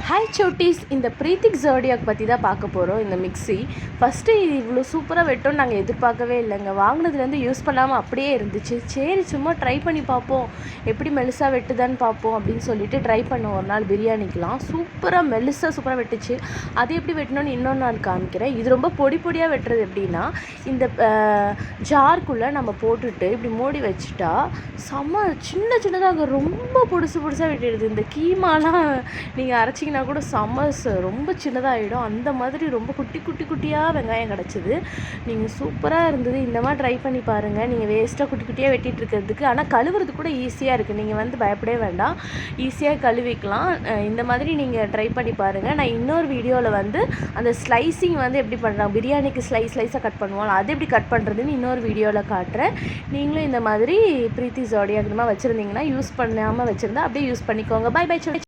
Hi சோட்டீஸ், இந்த ப்ரீத்திக் zodiac பற்றி தான் பார்க்க போகிறோம். இந்த மிக்ஸி ஃபஸ்ட்டு இவ்வளோ சூப்பராக வெட்டோன்னு நாங்கள் எதிர்பார்க்கவே இல்லைங்க. வாங்கினதுலேருந்து யூஸ் பண்ணாமல் அப்படியே இருந்துச்சு. சரி சும்மா ட்ரை பண்ணி பார்ப்போம், எப்படி மெலிசாக வெட்டுதான்னு பார்ப்போம் அப்படின்னு சொல்லிட்டு ட்ரை பண்ணோம். ஒரு நாள் பிரியாணிக்கெலாம் சூப்பராக சூப்பராக வெட்டுச்சு. அது எப்படி வெட்டணும்னு இன்னொரு நாள் காமிக்கிறேன். இது ரொம்ப பொடி பொடியாக வெட்டுறது எப்படின்னா, இந்த ஜார்க்குள்ளே நம்ம போட்டுட்டு இப்படி மூடி வச்சுட்டா செம்ம சின்னதாக ரொம்ப பொடிசாக வெட்டிடுது. இந்த கீமாலாம் நீங்கள் அரைச்சிங்கன்னா கூட ரொம்ப சின்னதாகிடும். அந்த மாதிரி ரொம்ப குட்டியாக வெங்காயம் கிடச்சிது. நீங்கள் சூப்பராக இருந்தது. இந்த மாதிரி ட்ரை பண்ணி பாருங்கள். நீங்கள் வேஸ்ட்டாக குட்டியாக வெட்டிகிட்டு இருக்கிறதுக்கு. ஆனால் கழுவுறது கூட ஈஸியாக இருக்குது. நீங்கள் பயப்படவே வேண்டாம், ஈஸியாக கழுவிக்கலாம். இந்த மாதிரி நீங்கள் ட்ரை பண்ணி பாருங்கள். நான் இன்னொரு வீடியோவில் அந்த ஸ்லைசிங் எப்படி பண்ணுறாங்க, பிரியாணிக்கு ஸ்லைஸாக கட் பண்ணுவோம், அது எப்படி கட் பண்ணுறதுன்னு இன்னொரு வீடியோவில் காட்டுறேன். நீங்களும் இந்த மாதிரி ப்ரீத்தி ஜோடியாக் வச்சுருந்தீங்கன்னா, யூஸ் பண்ணாமல் வச்சுருந்தா அப்படியே யூஸ் பண்ணிக்கோங்க. பை.